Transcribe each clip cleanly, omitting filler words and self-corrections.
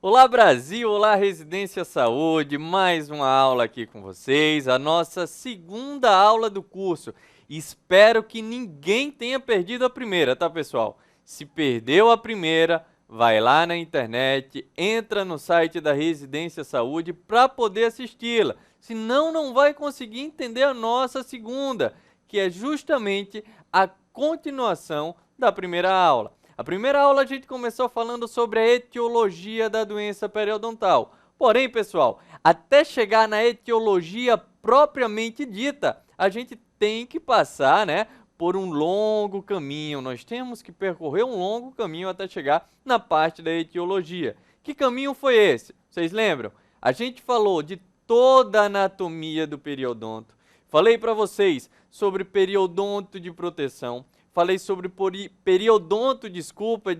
Olá Brasil, olá Residência Saúde, mais uma aula aqui com vocês, a nossa segunda aula do curso. Espero que ninguém tenha perdido a primeira, tá pessoal? Se perdeu a primeira, vai lá na internet, entra no site da Residência Saúde para poder assisti-la. Senão não vai conseguir entender a nossa segunda, que é justamente a continuação da primeira aula. A primeira aula a gente começou falando sobre a etiologia da doença periodontal. Porém, pessoal, até chegar na etiologia propriamente dita, a gente tem que passar, por um longo caminho. Nós temos que percorrer um longo caminho até chegar na parte da etiologia. Que caminho foi esse? Vocês lembram? A gente falou de toda a anatomia do periodonto. Falei para vocês sobre periodonto de proteção. Falei sobre periodonto, de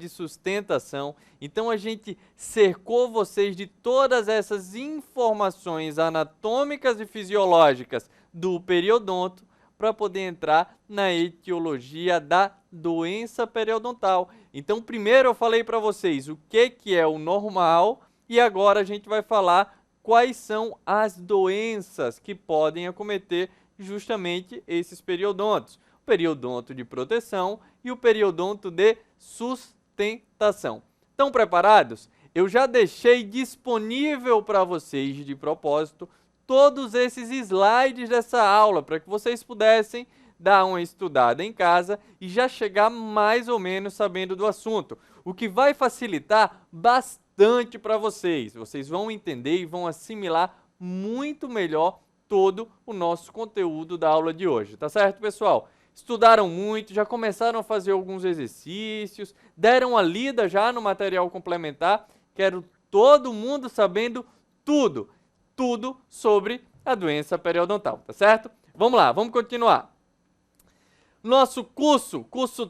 sustentação. Então, a gente cercou vocês de todas essas informações anatômicas e fisiológicas do periodonto para poder entrar na etiologia da doença periodontal. Então, primeiro eu falei para vocês o que é o normal e agora a gente vai falar quais são as doenças que podem acometer justamente esses periodontos. O periodonto de proteção e o periodonto de sustentação. Estão preparados? Eu já deixei disponível para vocês, de propósito, todos esses slides dessa aula, para que vocês pudessem dar uma estudada em casa e já chegar mais ou menos sabendo do assunto, o que vai facilitar bastante para vocês. Vocês vão entender e vão assimilar muito melhor todo o nosso conteúdo da aula de hoje, tá certo, pessoal? Estudaram muito, já começaram a fazer alguns exercícios, deram a lida já no material complementar. Quero todo mundo sabendo tudo sobre a doença periodontal, tá certo? Vamos lá, vamos continuar. Nosso curso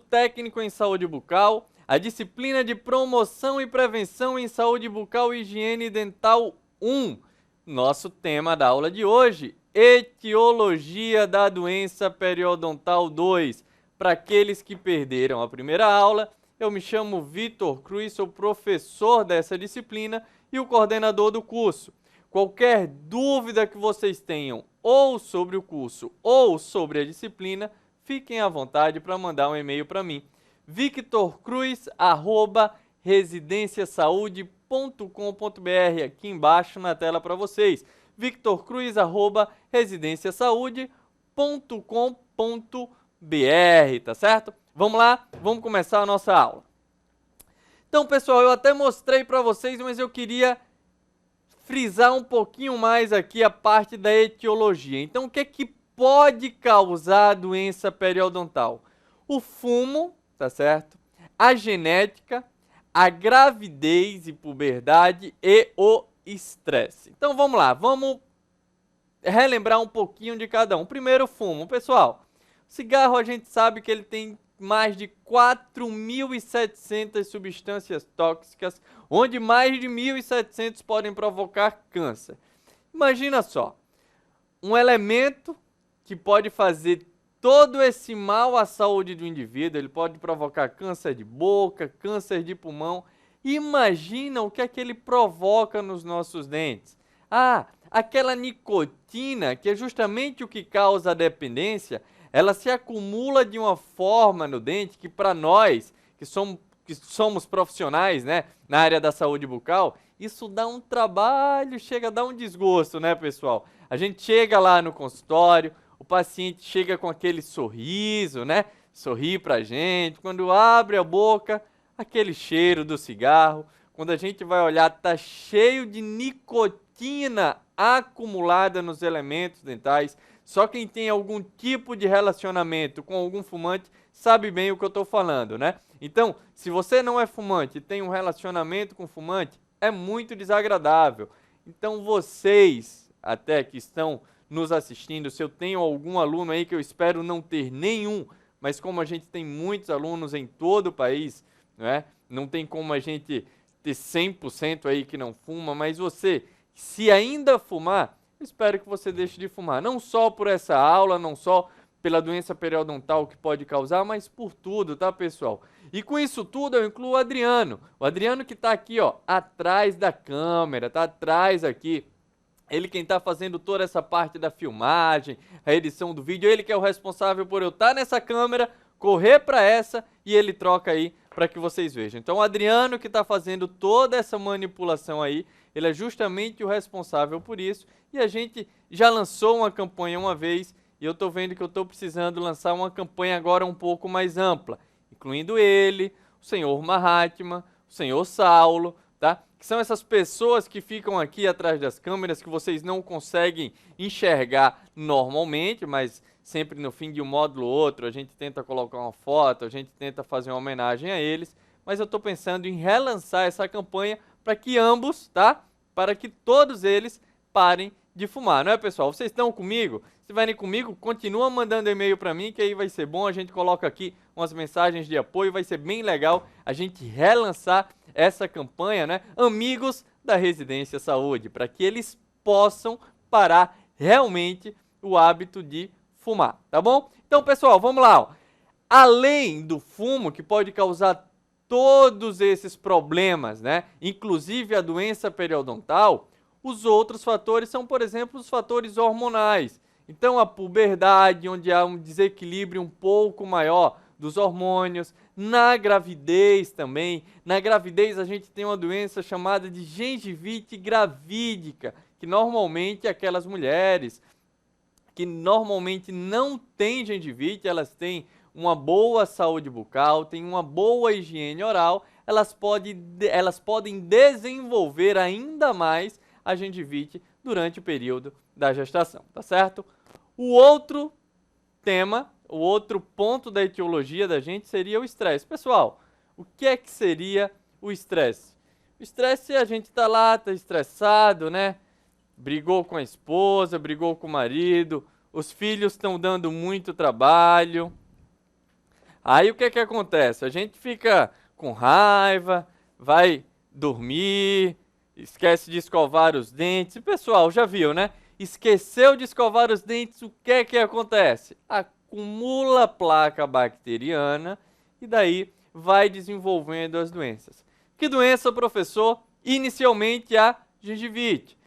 técnico em saúde bucal, a disciplina de promoção e prevenção em saúde bucal e higiene dental 1. Nosso tema da aula de hoje, etiologia da doença periodontal 2. Para aqueles que perderam a primeira aula, eu me chamo Vitor Cruz, sou professor dessa disciplina e o coordenador do curso. Qualquer dúvida que vocês tenham ou sobre o curso ou sobre a disciplina, fiquem à vontade para mandar um e-mail para mim. victorcruz@residenciasaude.com.br, aqui embaixo na tela para vocês. victorcruz@residenciasaude.com.br, tá certo? Vamos lá, vamos começar a nossa aula. Então, pessoal, eu até mostrei para vocês, mas eu queria frisar um pouquinho mais aqui a parte da etiologia. Então, o que é que pode causar a doença periodontal? O fumo, tá certo? A genética, a gravidez e puberdade e o estresse. Então vamos lá, vamos relembrar um pouquinho de cada um. Primeiro, o fumo. Pessoal, o cigarro a gente sabe que ele tem mais de 4.700 substâncias tóxicas, onde mais de 1.700 podem provocar câncer. Imagina só, um elemento que pode fazer todo esse mal à saúde do indivíduo, ele pode provocar câncer de boca, câncer de pulmão. Imagina o que é que ele provoca nos nossos dentes. Aquela nicotina, que é justamente o que causa a dependência, ela se acumula de uma forma no dente que para nós, que somos profissionais, na área da saúde bucal, isso dá um trabalho, chega a dar um desgosto, pessoal? A gente chega lá no consultório, o paciente chega com aquele sorriso, sorri pra gente, quando abre a boca, aquele cheiro do cigarro, quando a gente vai olhar, tá cheio de nicotina acumulada nos elementos dentais. Só quem tem algum tipo de relacionamento com algum fumante sabe bem o que eu estou falando, Então, se você não é fumante e tem um relacionamento com fumante, é muito desagradável. Então, vocês, até que estão nos assistindo, se eu tenho algum aluno aí, que eu espero não ter nenhum, mas como a gente tem muitos alunos em todo o país, não tem como a gente ter 100% aí que não fuma, mas você, se ainda fumar, espero que você deixe de fumar, não só por essa aula, não só pela doença periodontal que pode causar, mas por tudo, tá, pessoal? E com isso tudo eu incluo o Adriano. O Adriano que tá aqui, ó, atrás da câmera, tá atrás aqui. Ele quem tá fazendo toda essa parte da filmagem, a edição do vídeo, ele que é o responsável por eu estar nessa câmera, correr para essa e ele troca aí para que vocês vejam. Então o Adriano que tá fazendo toda essa manipulação aí, ele é justamente o responsável por isso e a gente já lançou uma campanha uma vez e eu tô vendo que eu tô precisando lançar uma campanha agora um pouco mais ampla, incluindo ele, o senhor Mahatma, o senhor Saulo, tá? Que são essas pessoas que ficam aqui atrás das câmeras que vocês não conseguem enxergar normalmente, mas sempre no fim de um módulo ou outro a gente tenta colocar uma foto, a gente tenta fazer uma homenagem a eles, mas eu estou pensando em relançar essa campanha para que ambos, tá? Para que todos eles parem de fumar, não é, pessoal? Vocês estão comigo? Se estiverem comigo, continua mandando e-mail para mim, que aí vai ser bom, a gente coloca aqui umas mensagens de apoio, vai ser bem legal a gente relançar essa campanha, né? Amigos da Residência Saúde, para que eles possam parar realmente o hábito de fumar, tá bom? Então, pessoal, vamos lá, ó. Além do fumo, que pode causar todos esses problemas, né? Inclusive a doença periodontal, os outros fatores são, por exemplo, os fatores hormonais. Então, a puberdade, onde há um desequilíbrio um pouco maior dos hormônios, na gravidez também. Na gravidez a gente tem uma doença chamada de gengivite gravídica, que normalmente aquelas mulheres que normalmente não têm gengivite, elas têm uma boa saúde bucal, têm uma boa higiene oral, elas podem desenvolver ainda mais a gengivite durante o período da gestação, tá certo? O outro tema, o outro ponto da etiologia da gente seria o estresse. Pessoal, o que é que seria o estresse? O estresse é a gente tá lá, tá estressado, né? Brigou com a esposa, brigou com o marido, os filhos estão dando muito trabalho. Aí o que é que acontece? A gente fica com raiva, vai dormir, esquece de escovar os dentes. E pessoal, já viu, né? Esqueceu de escovar os dentes, o que é que acontece? Acumula placa bacteriana e daí vai desenvolvendo as doenças. Que doença, professor? Inicialmente a gengivite.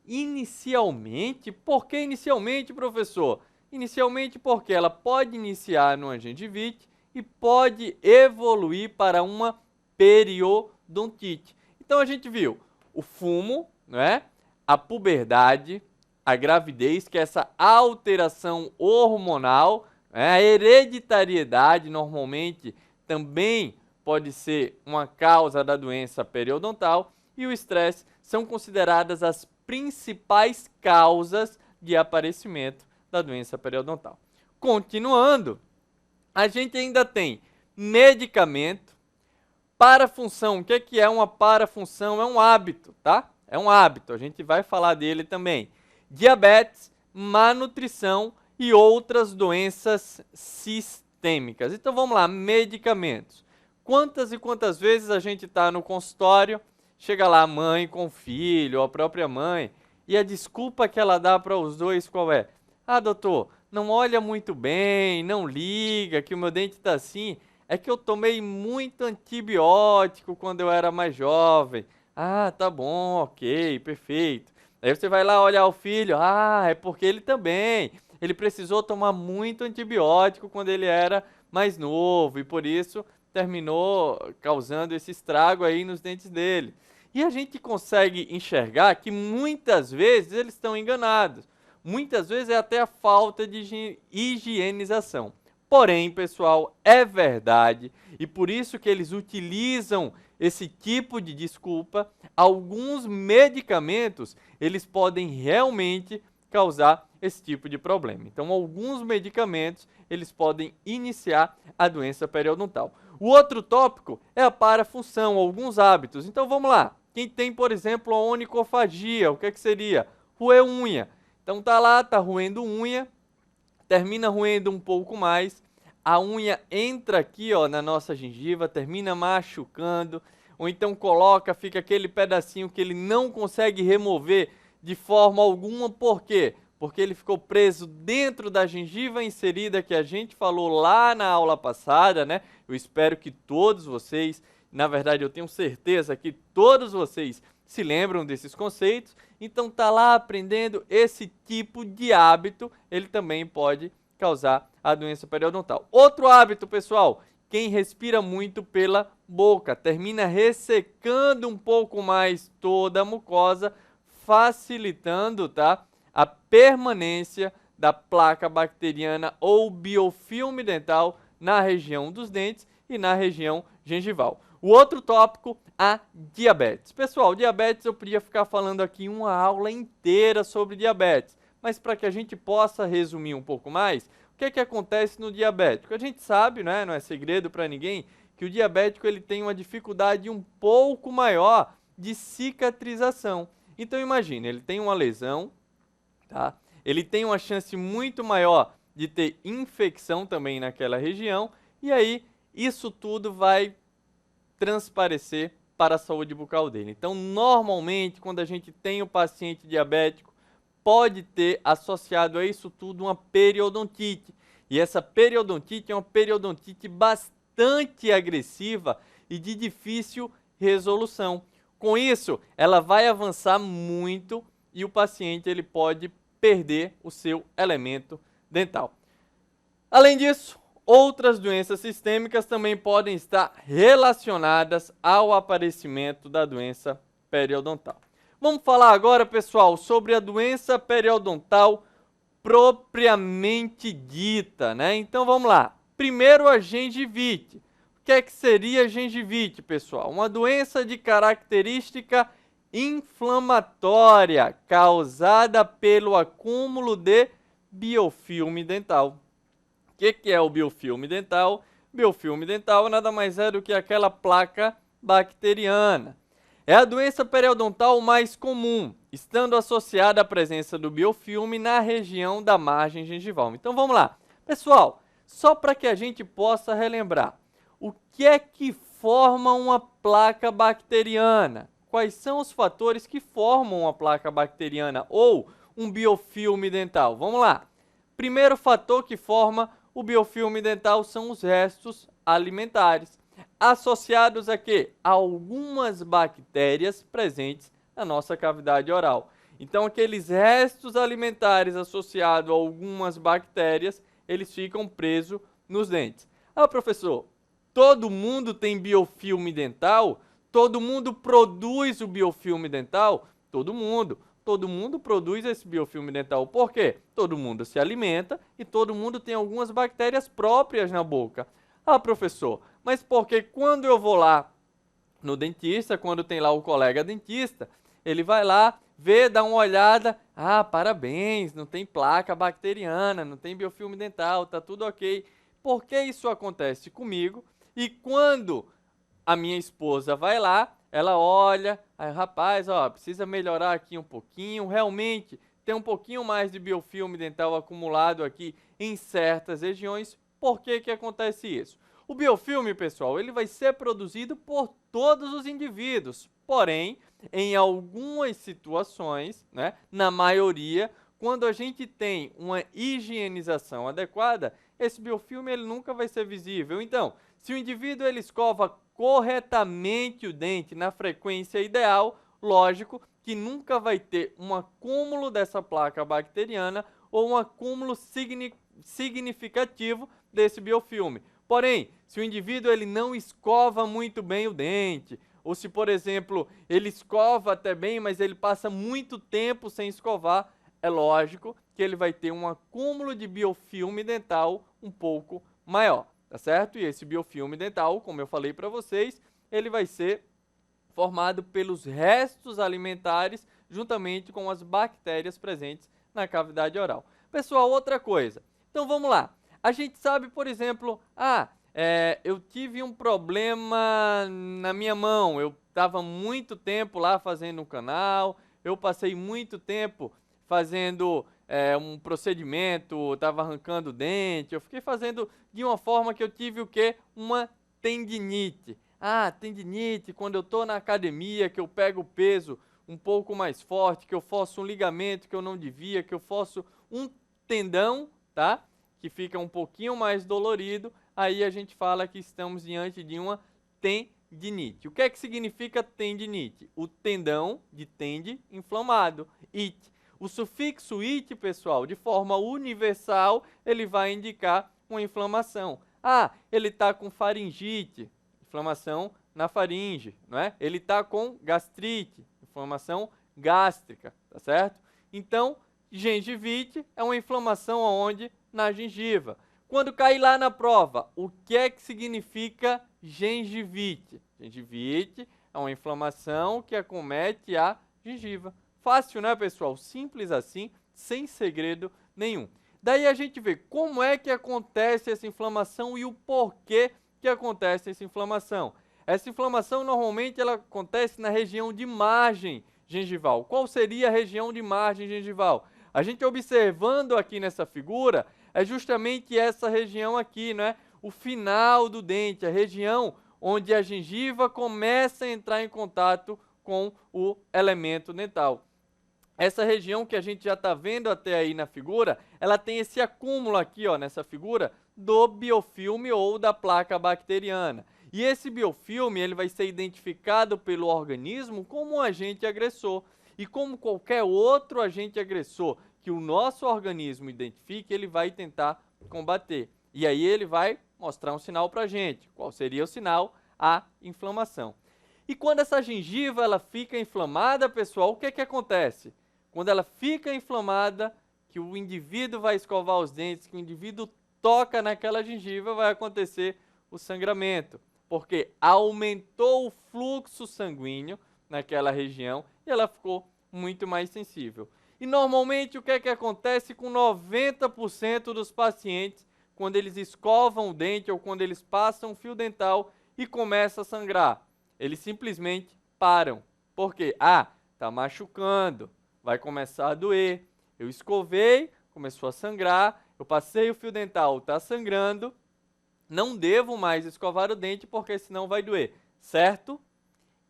Inicialmente? Por que inicialmente, professor? Inicialmente porque ela pode iniciar numa gengivite e pode evoluir para uma periodontite. Então a gente viu o fumo, né? A puberdade, a gravidez, que é essa alteração hormonal, né? A hereditariedade normalmente também pode ser uma causa da doença periodontal e o estresse são consideradas as principais causas de aparecimento da doença periodontal. Continuando, a gente ainda tem medicamento, parafunção. O que é uma parafunção? É um hábito, tá? É um hábito, a gente vai falar dele também. Diabetes, má nutrição e outras doenças sistêmicas. Então vamos lá, medicamentos. Quantas e quantas vezes a gente está no consultório, chega lá a mãe com o filho, ou a própria mãe, e a desculpa que ela dá para os dois qual é? Ah, doutor, não olha muito bem, não liga, que o meu dente está assim. É que eu tomei muito antibiótico quando eu era mais jovem. Ah, tá bom, ok, perfeito. Aí você vai lá olhar o filho, é porque ele também. Ele precisou tomar muito antibiótico quando ele era mais novo e por isso terminou causando esse estrago aí nos dentes dele. E a gente consegue enxergar que muitas vezes eles estão enganados. Muitas vezes é até a falta de higienização. Porém, pessoal, é verdade, e por isso que eles utilizam esse tipo de desculpa, alguns medicamentos, eles podem realmente causar esse tipo de problema. Então, alguns medicamentos, eles podem iniciar a doença periodontal. O outro tópico é a parafunção, alguns hábitos. Então, vamos lá. Quem tem, por exemplo, a onicofagia, o que é que seria? Roer unha. Então, tá lá, tá roendo unha, termina roendo um pouco mais, a unha entra aqui, ó, na nossa gengiva, termina machucando, ou então coloca, fica aquele pedacinho que ele não consegue remover de forma alguma, por quê? porque ele ficou preso dentro da gengiva inserida que a gente falou lá na aula passada, né? Eu espero que todos vocês, na verdade eu tenho certeza que todos vocês se lembram desses conceitos, então tá lá aprendendo esse tipo de hábito, ele também pode causar a doença periodontal. Outro hábito, pessoal, quem respira muito pela boca, termina ressecando um pouco mais toda a mucosa, facilitando, tá, a permanência da placa bacteriana ou biofilme dental na região dos dentes e na região gengival. O outro tópico, a diabetes. Pessoal, diabetes eu podia ficar falando aqui uma aula inteira sobre diabetes, mas para que a gente possa resumir um pouco mais, o que é que acontece no diabético? A gente sabe, né, não é segredo para ninguém, que o diabético ele tem uma dificuldade um pouco maior de cicatrização. Então imagine, ele tem uma lesão, tá? Ele tem uma chance muito maior de ter infecção também naquela região, e aí isso tudo vai transparecer para a saúde bucal dele. Então, normalmente, quando a gente tem o paciente diabético, pode ter associado a isso tudo uma periodontite. E essa periodontite é uma periodontite bastante agressiva e de difícil resolução. Com isso, ela vai avançar muito e o paciente ele pode perder o seu elemento dental. Além disso, outras doenças sistêmicas também podem estar relacionadas ao aparecimento da doença periodontal. Vamos falar agora, pessoal, sobre a doença periodontal propriamente dita, né? Então vamos lá. Primeiro, a gengivite. O que é que seria a gengivite, pessoal? Uma doença de característica inflamatória causada pelo acúmulo de biofilme dental. O que é o biofilme dental? Biofilme dental nada mais é do que aquela placa bacteriana. É a doença periodontal mais comum, estando associada à presença do biofilme na região da margem gengival. Então vamos lá. Pessoal, só para que a gente possa relembrar, o que é que forma uma placa bacteriana? Quais são os fatores que formam uma placa bacteriana ou um biofilme dental? Vamos lá. Primeiro fator que forma o biofilme dental são os restos alimentares, associados a quê? A algumas bactérias presentes na nossa cavidade oral. Então, aqueles restos alimentares associados a algumas bactérias, eles ficam presos nos dentes. Ah, professor, todo mundo tem biofilme dental? Todo mundo produz o biofilme dental? Todo mundo. Todo mundo produz esse biofilme dental. Por quê? Todo mundo se alimenta e todo mundo tem algumas bactérias próprias na boca. Ah, professor, mas porque quando eu vou lá no dentista, quando tem lá o colega dentista, ele vai lá, vê, dá uma olhada, ah, parabéns, não tem placa bacteriana, não tem biofilme dental, tá tudo ok. Por que isso acontece comigo? E quando a minha esposa vai lá, ela olha, aí, rapaz, ó, precisa melhorar aqui um pouquinho, realmente tem um pouquinho mais de biofilme dental acumulado aqui em certas regiões. Por que que acontece isso? O biofilme, pessoal, ele vai ser produzido por todos os indivíduos, porém, em algumas situações, né, na maioria, quando a gente tem uma higienização adequada, esse biofilme ele nunca vai ser visível. Então, se o indivíduo ele escova corretamente o dente na frequência ideal, lógico que nunca vai ter um acúmulo dessa placa bacteriana ou um acúmulo significativo desse biofilme. Porém, se o indivíduo ele não escova muito bem o dente, ou se, por exemplo, ele escova até bem, mas ele passa muito tempo sem escovar, é lógico que ele vai ter um acúmulo de biofilme dental um pouco maior. Tá certo? E esse biofilme dental, como eu falei para vocês, ele vai ser formado pelos restos alimentares juntamente com as bactérias presentes na cavidade oral. Pessoal, outra coisa. Então vamos lá. A gente sabe, por exemplo, eu tive um problema na minha mão, eu estava muito tempo lá fazendo um canal, eu passei muito tempo fazendo um procedimento, estava arrancando o dente, eu fiquei fazendo de uma forma que eu tive o quê? Uma tendinite. Ah, tendinite, quando eu estou na academia, que eu pego peso um pouco mais forte, que eu forço um ligamento que eu não devia, que eu forço um tendão, tá? Que fica um pouquinho mais dolorido, aí a gente fala que estamos diante de uma tendinite. O que é que significa tendinite? O tendão de tende inflamado, it. O sufixo it, pessoal, de forma universal, ele vai indicar uma inflamação. Ah, ele está com faringite, inflamação na faringe, não é? Ele está com gastrite, inflamação gástrica, tá certo? Então, gengivite é uma inflamação aonde? Na gengiva. Quando cair lá na prova, o que é que significa gengivite? Gengivite é uma inflamação que acomete a gengiva. Fácil, né, pessoal? Simples assim, sem segredo nenhum. Daí a gente vê como é que acontece essa inflamação e o porquê que acontece essa inflamação. Essa inflamação normalmente ela acontece na região de margem gengival. Qual seria a região de margem gengival? A gente observando aqui nessa figura, é justamente essa região aqui, né? O final do dente, a região onde a gengiva começa a entrar em contato com o elemento dental. Essa região que a gente já está vendo até aí na figura, ela tem esse acúmulo aqui, ó, nessa figura, do biofilme ou da placa bacteriana. E esse biofilme ele vai ser identificado pelo organismo como um agente agressor. E como qualquer outro agente agressor que o nosso organismo identifique, ele vai tentar combater. E aí ele vai mostrar um sinal para a gente. Qual seria o sinal? A inflamação. E quando essa gengiva ela fica inflamada, pessoal, o que que acontece? Quando ela fica inflamada, que o indivíduo vai escovar os dentes, que o indivíduo toca naquela gengiva, vai acontecer o sangramento, porque aumentou o fluxo sanguíneo naquela região e ela ficou muito mais sensível. E normalmente o que é que acontece com 90% dos pacientes quando eles escovam o dente ou quando eles passam fio dental e começa a sangrar? Eles simplesmente param. Por quê? Ah, tá machucando, vai começar a doer. Eu escovei, começou a sangrar, eu passei o fio dental, tá sangrando, não devo mais escovar o dente porque senão vai doer. Certo?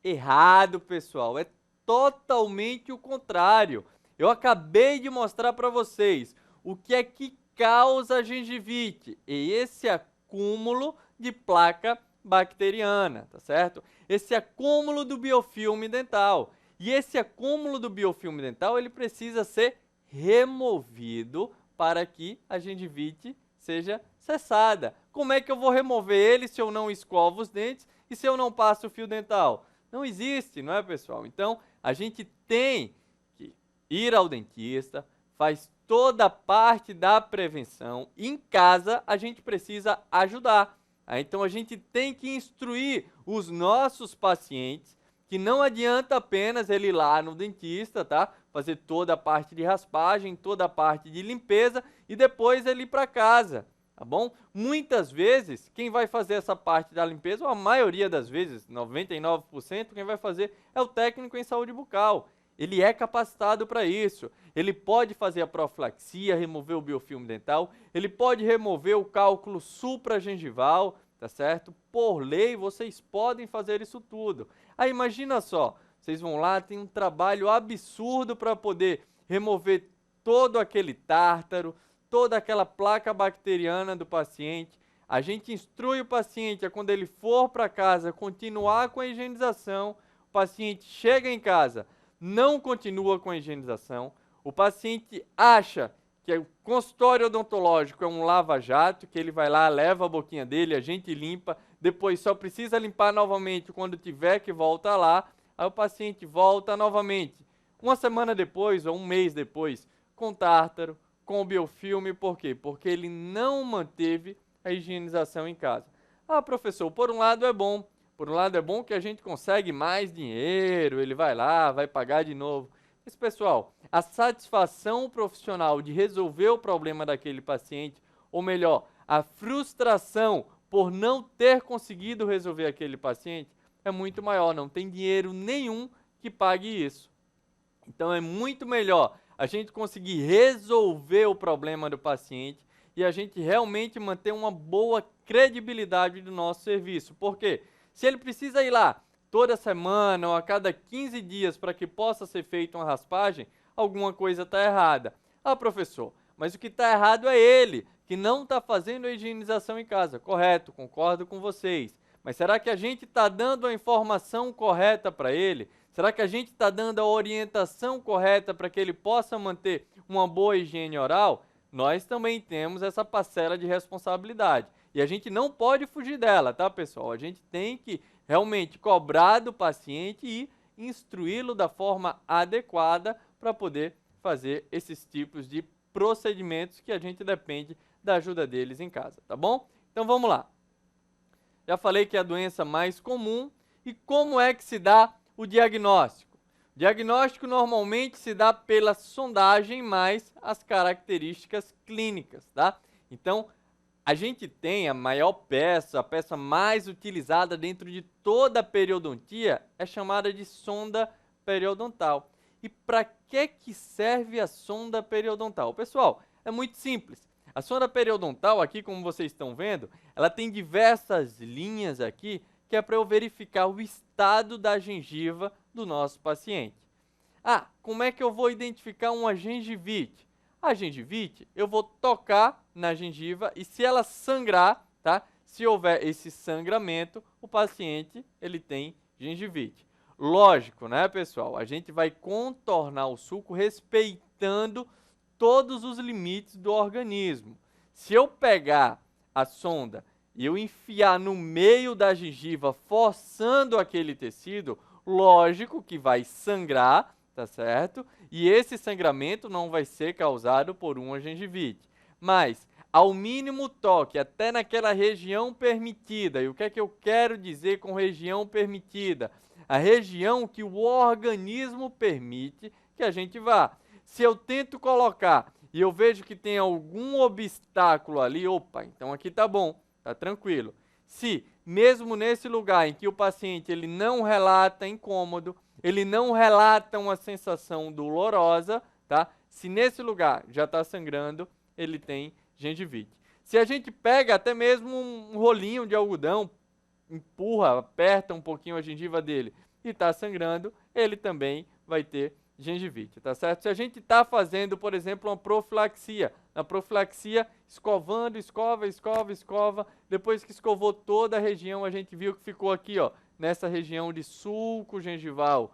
Errado, pessoal. É totalmente o contrário. Eu acabei de mostrar para vocês o que é que causa a gengivite. E esse acúmulo de placa bacteriana, tá certo? Esse acúmulo do biofilme dental. E esse acúmulo do biofilme dental, ele precisa ser removido para que a gengivite seja cessada. Como é que eu vou remover ele se eu não escovo os dentes e se eu não passo o fio dental? Não existe, não é, pessoal? Então, a gente tem que ir ao dentista, faz toda a parte da prevenção. Em casa, a gente precisa ajudar. Então, a gente tem que instruir os nossos pacientes que não adianta apenas ele ir lá no dentista, tá? Fazer toda a parte de raspagem, toda a parte de limpeza e depois ele ir para casa, tá bom? Muitas vezes, quem vai fazer essa parte da limpeza, ou a maioria das vezes, 99%, quem vai fazer é o técnico em saúde bucal. Ele é capacitado para isso. Ele pode fazer a profilaxia, remover o biofilme dental, ele pode remover o cálculo supragengival, tá certo? Por lei, vocês podem fazer isso tudo. Aí imagina só, vocês vão lá, tem um trabalho absurdo para poder remover todo aquele tártaro, toda aquela placa bacteriana do paciente. A gente instrui o paciente a quando ele for para casa continuar com a higienização. O paciente chega em casa, não continua com a higienização. O paciente acha que o consultório odontológico é um lava-jato, que ele vai lá, leva a boquinha dele, a gente limpa, depois só precisa limpar novamente quando tiver que voltar lá, aí o paciente volta novamente. Uma semana depois ou um mês depois, com tártaro, com o biofilme, por quê? Porque ele não manteve a higienização em casa. Ah, professor, por um lado é bom que a gente consegue mais dinheiro, ele vai lá, vai pagar de novo. Mas, pessoal, a satisfação profissional de resolver o problema daquele paciente, ou melhor, a frustração por não ter conseguido resolver aquele paciente, é muito maior, não tem dinheiro nenhum que pague isso. Então é muito melhor a gente conseguir resolver o problema do paciente e a gente realmente manter uma boa credibilidade do nosso serviço. Por quê? Se ele precisa ir lá toda semana ou a cada 15 dias para que possa ser feita uma raspagem, alguma coisa está errada. Ah, professor, mas o que está errado é ele, que não está fazendo a higienização em casa. Correto, concordo com vocês. Mas será que a gente está dando a informação correta para ele? Será que a gente está dando a orientação correta para que ele possa manter uma boa higiene oral? Nós também temos essa parcela de responsabilidade. E a gente não pode fugir dela, tá, pessoal? A gente tem que realmente cobrar do paciente e instruí-lo da forma adequada para poder fazer esses tipos de procedimentos que a gente depende da ajuda deles em casa, tá bom? Então vamos lá. Já falei que é a doença mais comum. E como é que se dá o diagnóstico? O diagnóstico normalmente se dá pela sondagem mais as características clínicas, tá? Então, a gente tem a maior peça, a peça mais utilizada dentro de toda a periodontia, é chamada de sonda periodontal. E para que serve a sonda periodontal? Pessoal, é muito simples. A sonda periodontal aqui, como vocês estão vendo, ela tem diversas linhas aqui, que é para eu verificar o estado da gengiva do nosso paciente. Ah, como é que eu vou identificar uma gengivite? A gengivite, eu vou tocar na gengiva e se ela sangrar, tá? Se houver esse sangramento, o paciente, ele tem gengivite. Lógico, né, pessoal? A gente vai contornar o suco respeitando todos os limites do organismo. Se eu pegar a sonda e eu enfiar no meio da gengiva, forçando aquele tecido, lógico que vai sangrar, tá certo? E esse sangramento não vai ser causado por uma gengivite. Mas, ao mínimo toque, até naquela região permitida, e o que é que eu quero dizer com região permitida? A região que o organismo permite que a gente vá. Se eu tento colocar e eu vejo que tem algum obstáculo ali, opa, então aqui tá bom, tá tranquilo. Se, mesmo nesse lugar em que o paciente ele não relata incômodo, ele não relata uma sensação dolorosa, tá? Se nesse lugar já está sangrando, ele tem gengivite. Se a gente pega até mesmo um rolinho de algodão, empurra, aperta um pouquinho a gengiva dele e está sangrando, ele também vai ter gengivite, tá certo? Se a gente está fazendo, por exemplo, uma profilaxia, na profilaxia, escovando, escova, depois que escovou toda a região, a gente viu que ficou aqui, ó, nessa região de sulco gengival,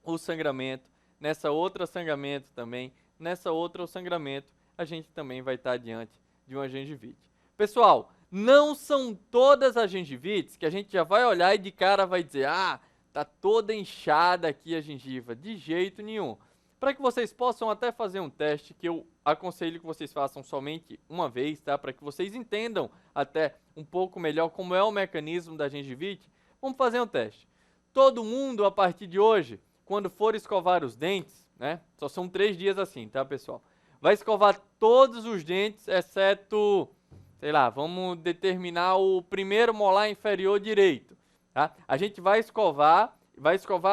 o sangramento, nessa outra sangramento também, nessa outra o sangramento, a gente também vai estar diante de uma gengivite. Pessoal, não são todas as gengivites que a gente já vai olhar e de cara vai dizer, ah, tá toda inchada aqui a gengiva. De jeito nenhum. Para que vocês possam até fazer um teste, que eu aconselho que vocês façam somente uma vez, tá? Para que vocês entendam até um pouco melhor como é o mecanismo da gengivite, vamos fazer um teste. Todo mundo, a partir de hoje, quando for escovar os dentes, né? Só são 3 dias assim, tá, pessoal? Vai escovar todos os dentes, exceto, sei lá, vamos determinar o primeiro molar inferior direito, tá? A gente vai escovar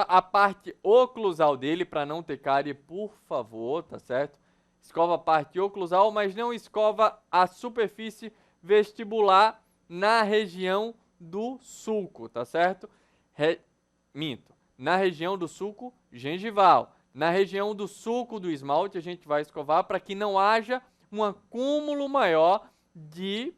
a parte oclusal dele para não ter cárie, por favor, tá certo? Escova a parte oclusal, mas não escova a superfície vestibular na região do sulco, tá certo? Minto. Na região do sulco gengival. Na região do sulco do esmalte, a gente vai escovar para que não haja um acúmulo maior de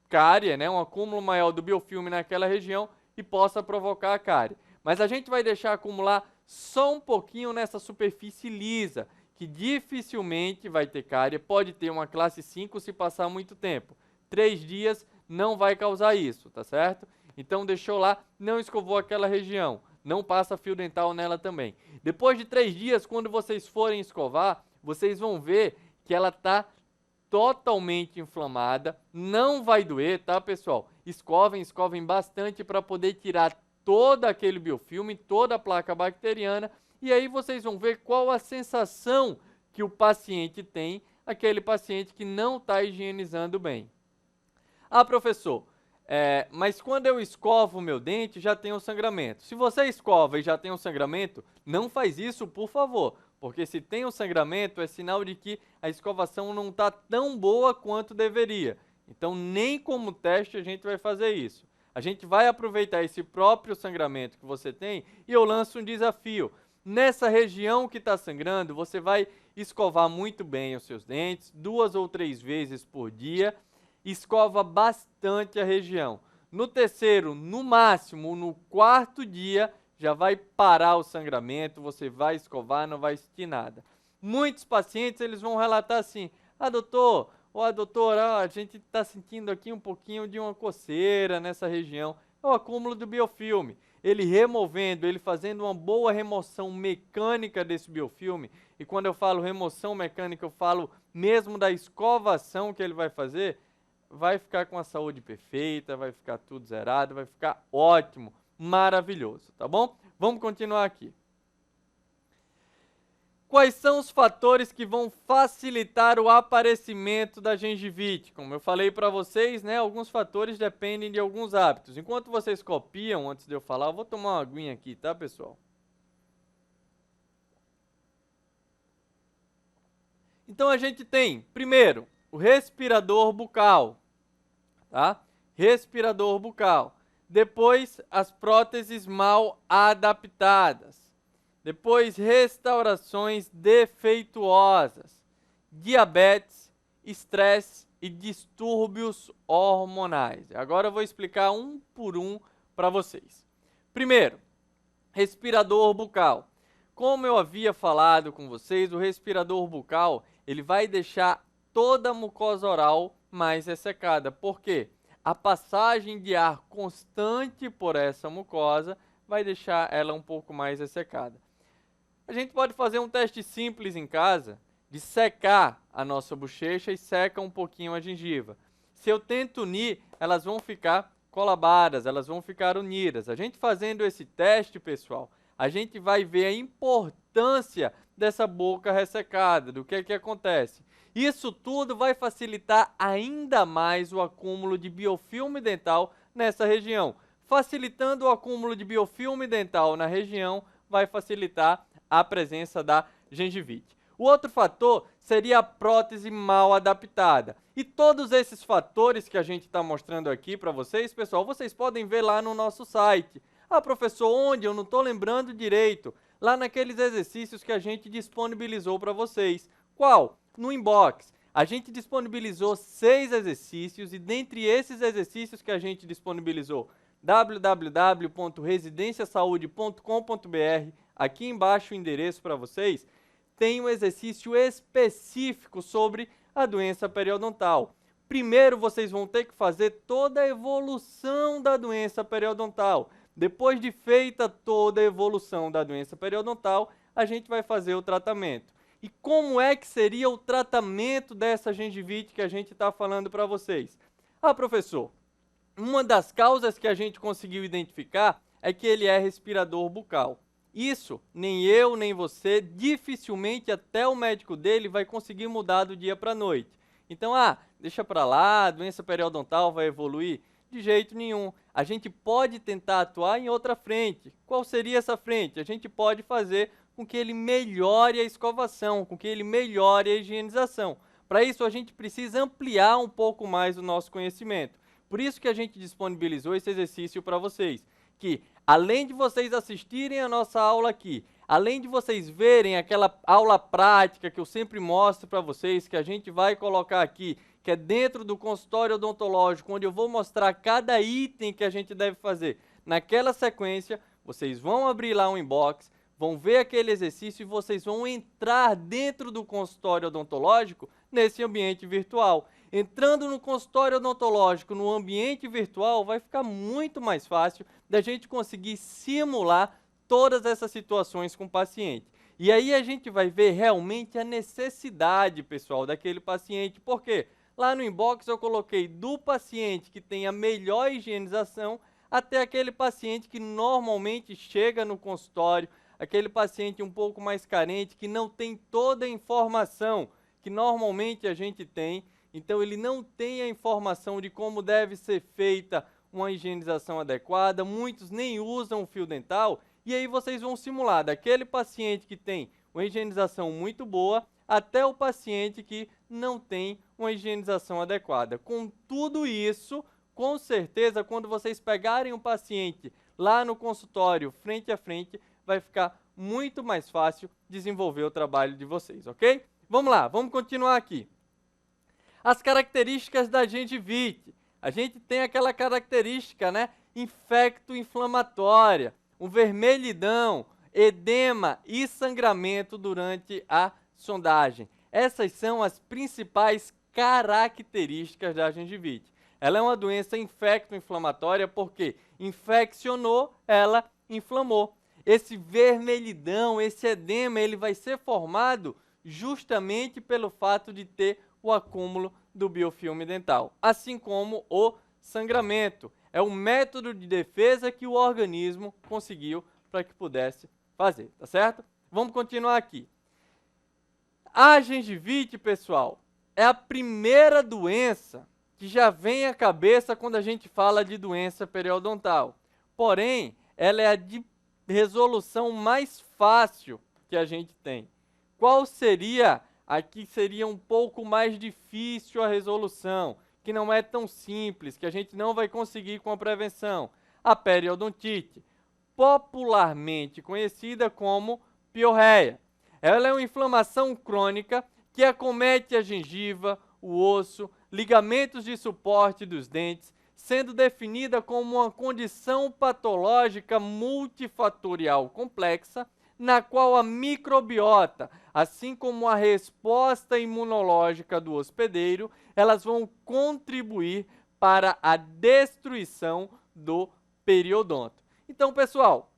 cárie, né? Um acúmulo maior do biofilme naquela região e possa provocar a cárie. Mas a gente vai deixar acumular só um pouquinho nessa superfície lisa, que dificilmente vai ter cárie, pode ter uma classe 5 se passar muito tempo. 3 dias não vai causar isso, tá certo? Então deixou lá, não escovou aquela região, não passa fio dental nela também. Depois de 3 dias, quando vocês forem escovar, vocês vão ver que ela está totalmente inflamada, não vai doer, tá, pessoal? Escovem bastante para poder tirar todo aquele biofilme, toda a placa bacteriana, e aí vocês vão ver qual a sensação que o paciente tem, aquele paciente que não está higienizando bem. Ah, professor, mas quando eu escovo o meu dente, já tem um sangramento. Se você escova e já tem um sangramento, não faz isso, por favor. Porque se tem um sangramento, é sinal de que a escovação não está tão boa quanto deveria. Então, nem como teste a gente vai fazer isso. A gente vai aproveitar esse próprio sangramento que você tem e eu lanço um desafio. Nessa região que está sangrando, você vai escovar muito bem os seus dentes, 2 ou 3 vezes por dia, escova bastante a região. No terceiro, no máximo, no quarto dia, já vai parar o sangramento, você vai escovar, não vai sentir nada. Muitos pacientes, eles vão relatar assim, doutor, ou doutora, a gente está sentindo aqui um pouquinho de uma coceira nessa região. É o acúmulo do biofilme. Ele removendo, ele fazendo uma boa remoção mecânica desse biofilme, e quando eu falo remoção mecânica, eu falo mesmo da escovação que ele vai fazer, vai ficar com a saúde perfeita, vai ficar tudo zerado, vai ficar ótimo, maravilhoso, tá bom? Vamos continuar aqui. Quais são os fatores que vão facilitar o aparecimento da gengivite? Como eu falei para vocês, né, alguns fatores dependem de alguns hábitos. Enquanto vocês copiam, antes de eu falar, eu vou tomar uma aguinha aqui, tá, pessoal? Então a gente tem, primeiro, o respirador bucal, tá? Respirador bucal. Depois, as próteses mal adaptadas. Depois, restaurações defeituosas, diabetes, estresse e distúrbios hormonais. Agora eu vou explicar um por um para vocês. Primeiro, respirador bucal. Como eu havia falado com vocês, o respirador bucal, ele vai deixar toda a mucosa oral mais ressecada. Por quê? A passagem de ar constante por essa mucosa vai deixar ela um pouco mais ressecada. A gente pode fazer um teste simples em casa, de secar a nossa bochecha e seca um pouquinho a gengiva. Se eu tento unir, elas vão ficar colabadas, elas vão ficar unidas. A gente fazendo esse teste, pessoal, a gente vai ver a importância dessa boca ressecada, do que acontece. Isso tudo vai facilitar ainda mais o acúmulo de biofilme dental nessa região. Facilitando o acúmulo de biofilme dental na região, vai facilitar a presença da gengivite. O outro fator seria a prótese mal adaptada. E todos esses fatores que a gente está mostrando aqui para vocês, pessoal, vocês podem ver lá no nosso site. Professor, onde? Eu não estou lembrando direito. Lá naqueles exercícios que a gente disponibilizou para vocês. Qual? No inbox. A gente disponibilizou 6 exercícios e dentre esses exercícios que a gente disponibilizou, www.residenciasaude.com.br, aqui embaixo o endereço para vocês, tem um exercício específico sobre a doença periodontal. Primeiro vocês vão ter que fazer toda a evolução da doença periodontal. Depois de feita toda a evolução da doença periodontal, a gente vai fazer o tratamento. E como é que seria o tratamento dessa gengivite que a gente está falando para vocês? Professor, uma das causas que a gente conseguiu identificar é que ele é respirador bucal. Isso, nem eu, nem você, dificilmente até o médico dele vai conseguir mudar do dia para a noite. Então, deixa para lá, a doença periodontal vai evoluir? De jeito nenhum. A gente pode tentar atuar em outra frente. Qual seria essa frente? A gente pode fazer com que ele melhore a escovação, com que ele melhore a higienização. Para isso, a gente precisa ampliar um pouco mais o nosso conhecimento. Por isso que a gente disponibilizou esse exercício para vocês, que além de vocês assistirem a nossa aula aqui, além de vocês verem aquela aula prática que eu sempre mostro para vocês, que a gente vai colocar aqui, que é dentro do consultório odontológico, onde eu vou mostrar cada item que a gente deve fazer. Naquela sequência, vocês vão abrir lá um inbox, vão ver aquele exercício e vocês vão entrar dentro do consultório odontológico nesse ambiente virtual. Entrando no consultório odontológico, no ambiente virtual, vai ficar muito mais fácil da gente conseguir simular todas essas situações com o paciente. E aí a gente vai ver realmente a necessidade, pessoal, daquele paciente. Por quê? Lá no inbox eu coloquei do paciente que tem a melhor higienização até aquele paciente que normalmente chega no consultório, aquele paciente um pouco mais carente, que não tem toda a informação que normalmente a gente tem. Então, ele não tem a informação de como deve ser feita uma higienização adequada, muitos nem usam o fio dental, e aí vocês vão simular daquele paciente que tem uma higienização muito boa até o paciente que não tem uma higienização adequada. Com tudo isso, com certeza, quando vocês pegarem um paciente lá no consultório, frente a frente, vai ficar muito mais fácil desenvolver o trabalho de vocês, ok? Vamos lá, vamos continuar aqui. As características da gengivite. A gente tem aquela característica, né? Infecto-inflamatória, um vermelhidão, edema e sangramento durante a sondagem. Essas são as principais características da gengivite. Ela é uma doença infecto-inflamatória porque infeccionou, ela inflamou. Esse vermelhidão, esse edema, ele vai ser formado justamente pelo fato de ter o acúmulo do biofilme dental, assim como o sangramento. É um método de defesa que o organismo conseguiu para que pudesse fazer, tá certo? Vamos continuar aqui. A gengivite, pessoal, é a primeira doença que já vem à cabeça quando a gente fala de doença periodontal. Porém, ela é a de resolução mais fácil que a gente tem. Qual seria a que seria um pouco mais difícil a resolução, que não é tão simples, que a gente não vai conseguir com a prevenção? A periodontite, popularmente conhecida como piorreia. Ela é uma inflamação crônica que acomete a gengiva, o osso, ligamentos de suporte dos dentes, sendo definida como uma condição patológica multifatorial complexa, na qual a microbiota, assim como a resposta imunológica do hospedeiro, elas vão contribuir para a destruição do periodonto. Então, pessoal,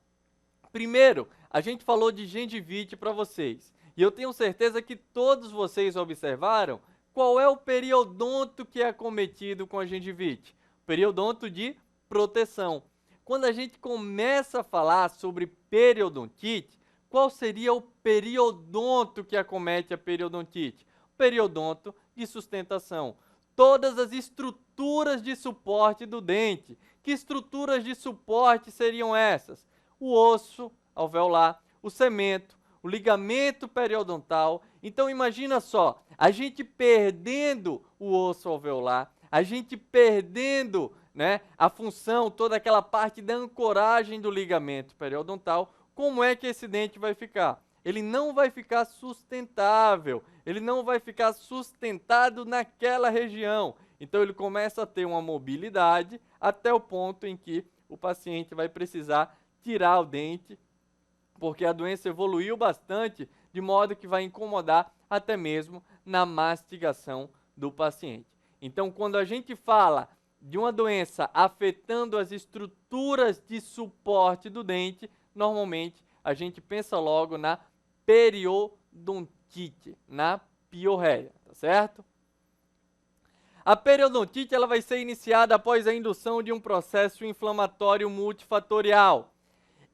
primeiro, a gente falou de gengivite para vocês. E eu tenho certeza que todos vocês observaram qual é o periodonto que é acometido com a gengivite. Periodonto de proteção. Quando a gente começa a falar sobre periodontite, qual seria o periodonto que acomete a periodontite? O periodonto de sustentação. Todas as estruturas de suporte do dente. Que estruturas de suporte seriam essas? O osso alveolar, o cemento, o ligamento periodontal. Então imagina só, a gente perdendo o osso alveolar, a gente perdendo, né, a função, toda aquela parte da ancoragem do ligamento periodontal, como é que esse dente vai ficar? Ele não vai ficar sustentável, ele não vai ficar sustentado naquela região. Então ele começa a ter uma mobilidade até o ponto em que o paciente vai precisar tirar o dente, porque a doença evoluiu bastante, de modo que vai incomodar até mesmo na mastigação do paciente. Então, quando a gente fala de uma doença afetando as estruturas de suporte do dente, normalmente a gente pensa logo na periodontite, na piorreia, tá certo? A periodontite ela vai ser iniciada após a indução de um processo inflamatório multifatorial.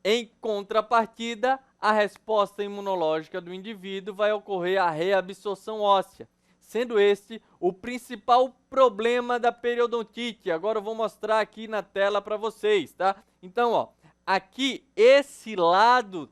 Em contrapartida, a resposta imunológica do indivíduo vai ocorrer a reabsorção óssea, sendo este o principal problema da periodontite. Agora eu vou mostrar aqui na tela para vocês, tá? Então, ó, aqui esse lado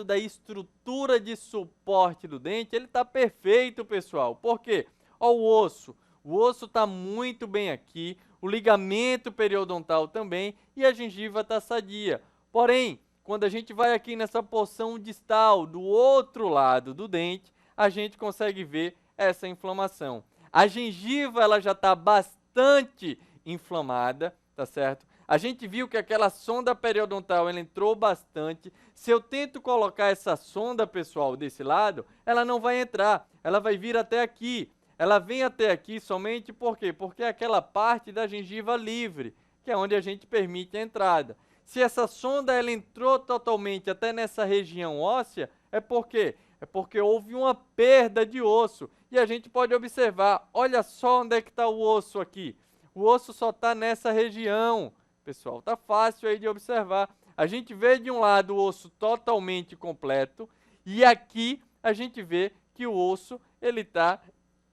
da estrutura de suporte do dente, ele tá perfeito, pessoal. Por quê? Ó, o osso está muito bem aqui, o ligamento periodontal também e a gengiva está sadia. Porém, quando a gente vai aqui nessa porção distal, do outro lado do dente, a gente consegue ver essa inflamação. A gengiva ela já está bastante inflamada, tá certo? A gente viu que aquela sonda periodontal ela entrou bastante. Se eu tento colocar essa sonda, pessoal, desse lado, ela não vai entrar, ela vai vir até aqui. Ela vem até aqui somente por quê? Porque é aquela parte da gengiva livre, que é onde a gente permite a entrada. Se essa sonda ela entrou totalmente até nessa região óssea, é por quê? É porque houve uma perda de osso. E a gente pode observar, olha só onde é que está o osso aqui. O osso só está nessa região, pessoal. Está fácil aí de observar. A gente vê de um lado o osso totalmente completo e aqui a gente vê que o osso ele está